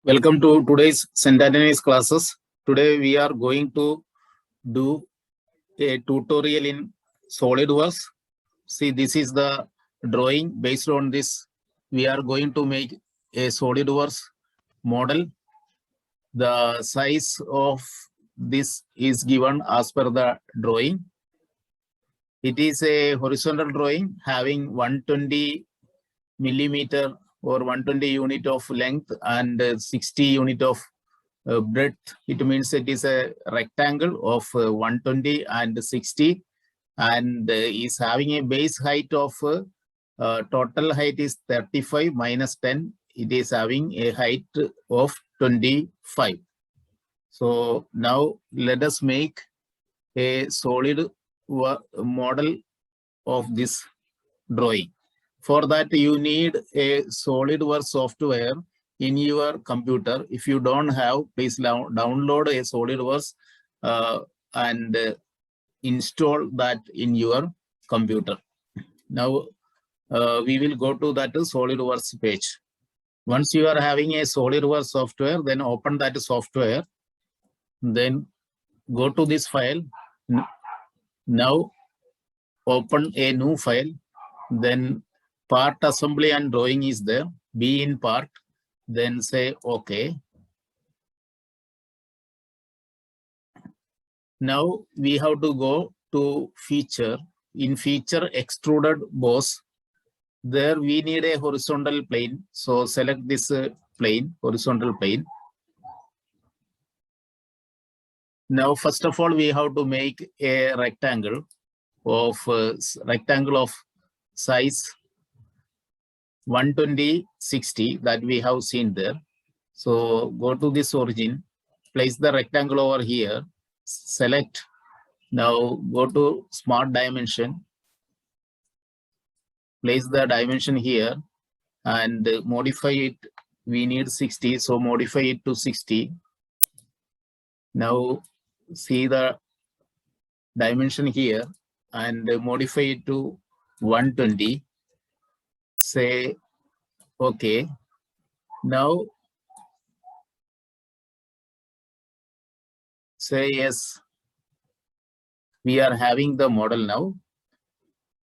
Welcome to today's St. Anthony's classes. Today we are going to do a tutorial in Solidworks. See, this is the drawing. Based on this, we are going to make a Solidworks model. The size of this is given as per the drawing. It is a horizontal drawing having 120 millimeter or 120 unit of length and 60 unit of breadth. It means it is a rectangle of 120 and 60 and is having a base height of total height is 35 minus 10. It is having a height of 25. So now let us make a solid model of this drawing. For that, you need a Solidworks software in your computer. If you don't have, please download a Solidworks and install that in your computer. Now, we will go to that Solidworks page. Once you are having a Solidworks software, then open that software. Then go to this file. Now, open a new file. Then part assembly and drawing is there. Be in part. Then say OK. Now we have to go to feature. In feature extruded boss, there we need a horizontal plane. So select this plane, horizontal plane. Now first of all, we have to make a rectangle of size 120, 60 that we have seen there. So go to this origin, place the rectangle over here, select. Now go to smart dimension, place the dimension here and modify it. We need 60, so modify it to 60. Now see the dimension here and modify it to 120. Say OK. Now say yes. We are having the model now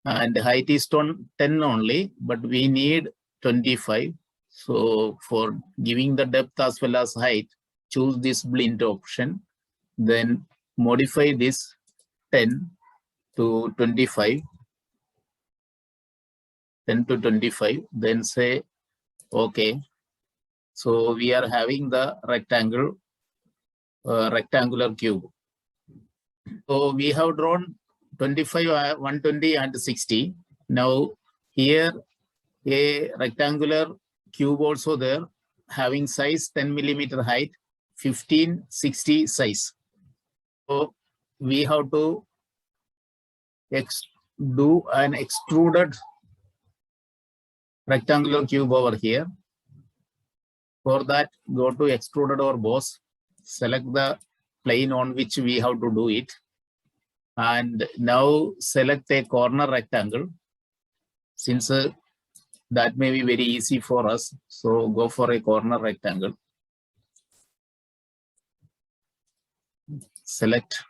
and height is 10 only, but we need 25. So for giving the depth as well as height, choose this blend option. Then modify this 10 to 25. 10 to 25, then say OK. So we are having the rectangular cube. So we have drawn 25, 120 and 60. Now here a rectangular cube also there having size 10 millimeter height, 15, 60 size. So we have to do an extruded rectangular cube over here. For that, go to extruded or boss, select the plane on which we have to do it. And now select a corner rectangle. Since that may be very easy for us, so go for a corner rectangle. Select.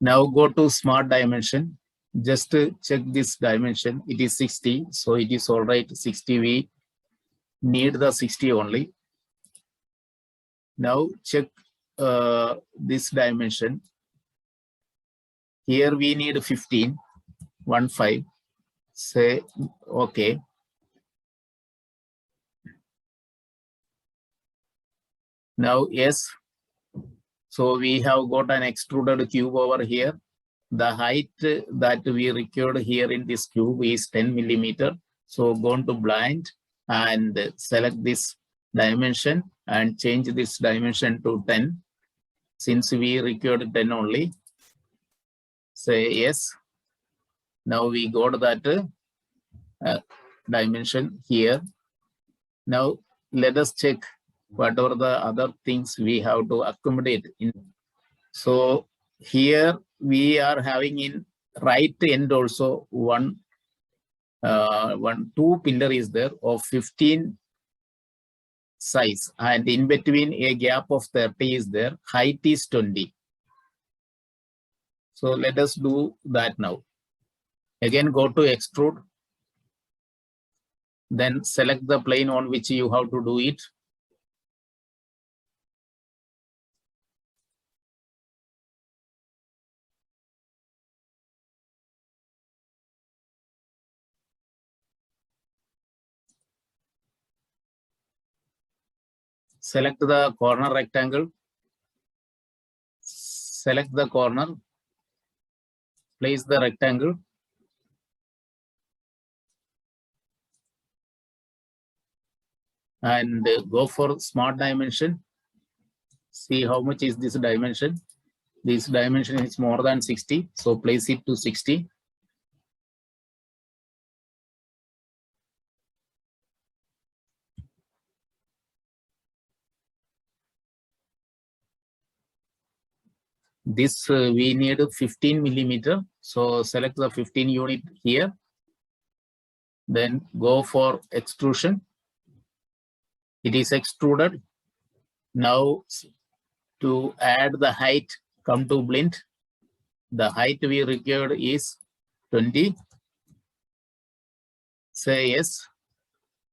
Now go to smart dimension. Just check this dimension. It is 60, so it is all right. 60, we need the 60 only. Now check this dimension. Here we need 15, 15. Say OK. Now yes. So we have got an extruded cube over here. The height that we required here in this cube is 10 millimeter. So go to blind and select this dimension and change this dimension to 10. Since we required 10 only, say yes. Now we got that dimension here. Now let us check what are the other things we have to accommodate in. So here we are having in right end also two pillar is there of 15 size, and in between a gap of 30 is there, height is 20. So let us do that now. Again, go to extrude, then select the plane on which you have to do it. Select the corner rectangle, select the corner, place the rectangle, and go for smart dimension. See how much is this dimension. This dimension is more than 60, so place it to 60. This we need 15 millimeter, so select the 15 unit here. Then go for extrusion. It is extruded. Now to add the height, come to blend. The height we required is 20. Say yes.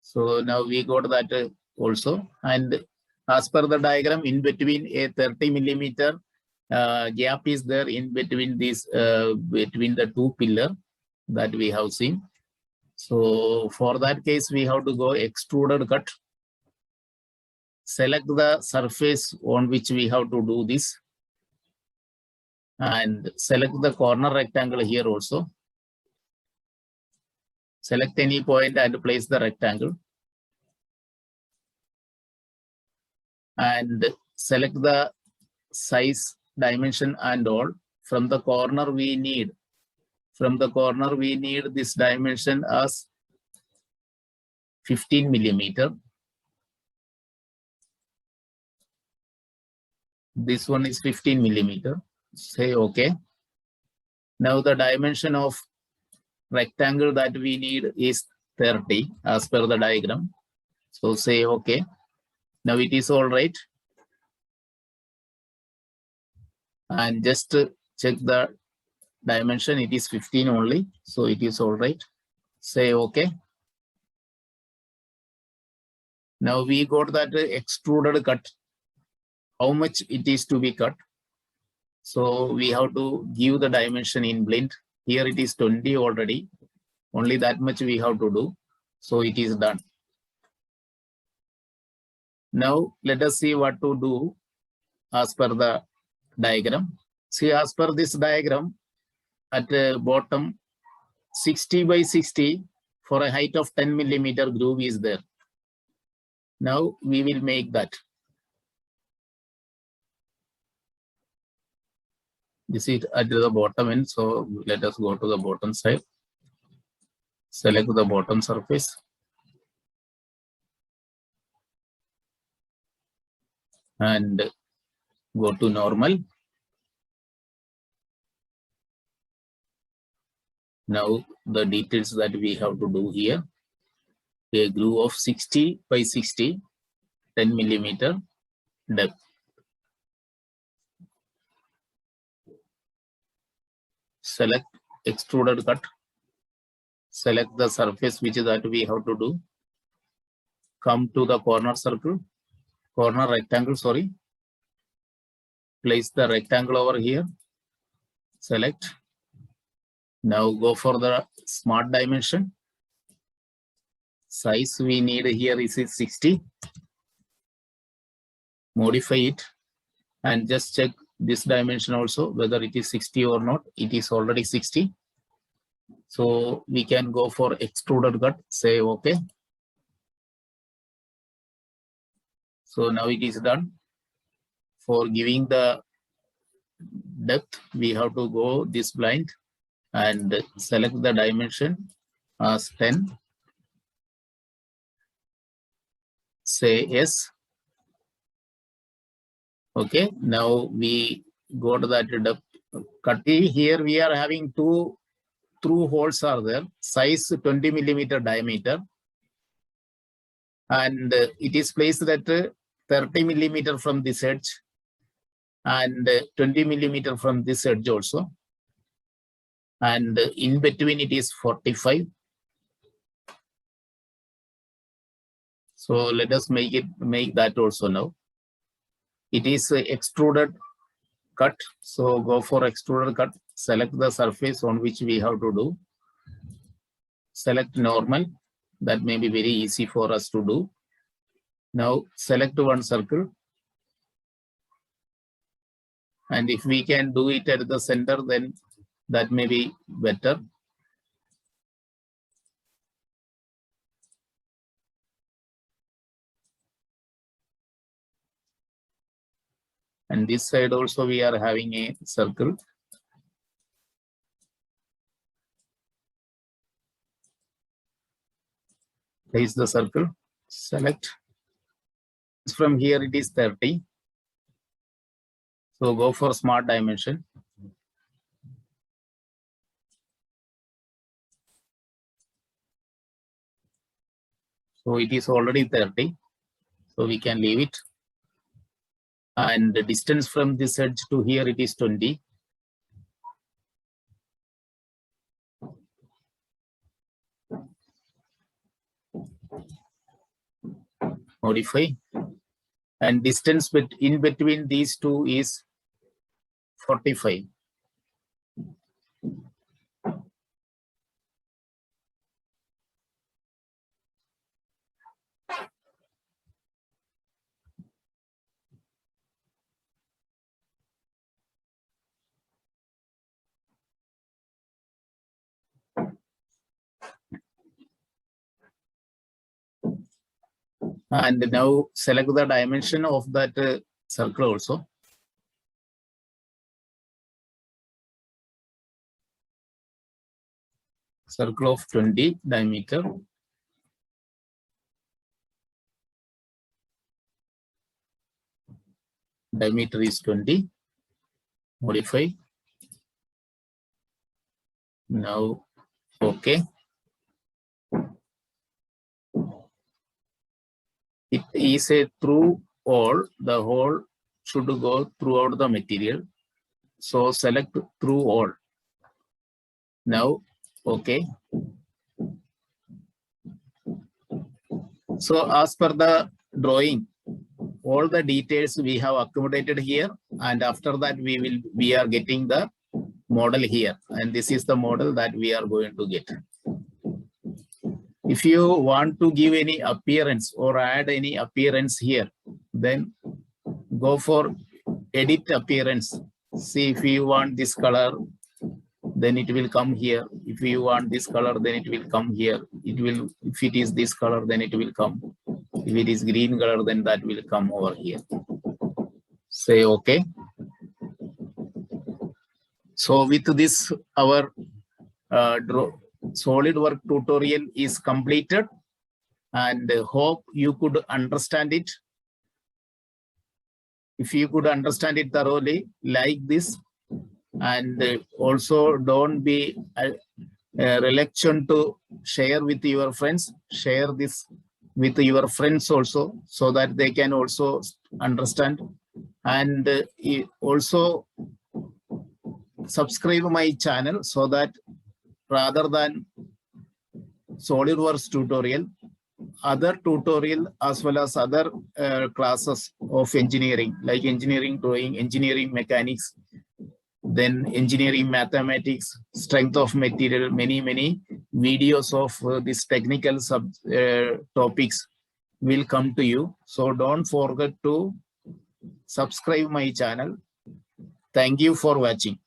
So now we got that also. And as per the diagram, in between a 30 millimeter gap is there in between this between the two pillar that we have seen. So for that case, we have to go extruded cut. Select the surface on which we have to do this, and select the corner rectangle here also. Select any point and place the rectangle, and select the size, dimension and all. From the corner we need this dimension as 15 millimeter. This one is 15 millimeter. Say okay. Now the dimension of rectangle that we need is 30 as per the diagram. So say okay. Now it is all right. And just check the dimension. It is 15 only. So it is all right. Say okay. Now we got that extruded cut. How much it is to be cut. So we have to give the dimension in blend. Here it is 20 already. Only that much we have to do. So it is done. Now let us see what to do as per the diagram. See, as per this diagram, at the bottom 60 by 60 for a height of 10 millimeter groove is there. Now we will make that. This is at the bottom end, so let us go to the bottom side. Select the bottom surface. And go to normal. Now the details that we have to do here. A groove of 60 by 60, 10 millimeter depth. Select extruded cut. Select the surface which is that we have to do. Come to the corner rectangle, sorry. Place the rectangle over here. Select. Now go for the smart dimension. Size we need here is 60. Modify it and just check this dimension also whether it is 60 or not. It is already 60. So we can go for extruded cut. Say okay. So now it is done. For giving the depth, we have to go this blind and select the dimension as 10. Say yes. Okay, now we go to that depth. Cut. Here we are having two through holes are there. Size 20 millimeter diameter. and it is placed at 30 millimeter from this edge and 20 millimeter from this edge also, and in between it is 45. So let us make that also now. It is extruded cut. So go for extruded cut. Select the surface on which we have to do. Select normal. That may be very easy for us to do. Now select one circle. And if we can do it at the center, then that may be better. And this side also we are having a circle. Place the circle, select. From here it is 30. So go for smart dimension. So it is already 30. So we can leave it. And the distance from this edge to here it is 20. Modify. And distance in between these two is 45. And now select the dimension of that circle also. Circle of 20 diameter. Diameter is 20. Modify. Now, okay. It is a through all. The hole should go throughout the material. So select through all. Now, okay. So as per the drawing, all the details we have accommodated here, and after that we are getting the model here, and this is the model that we are going to get. If you want to give any appearance or add any appearance here, then go for edit appearance. See, if you want this color, then it will come here. If you want this color, then it will come here. It will, if it is this color, then it will come. If it is green color, then that will come over here. Say okay. So with this, our SolidWorks tutorial is completed, and hope you could understand it. If you could understand it thoroughly, like this, and also don't be reluctant to share with your friends. Share this with your friends also, so that they can also understand, and also subscribe my channel, so that rather than SolidWorks tutorial, other tutorial as well as other classes of engineering, like engineering drawing, engineering mechanics, then engineering mathematics, strength of material, many videos of this technical topics will come to you. So don't forget to subscribe my channel. Thank you for watching.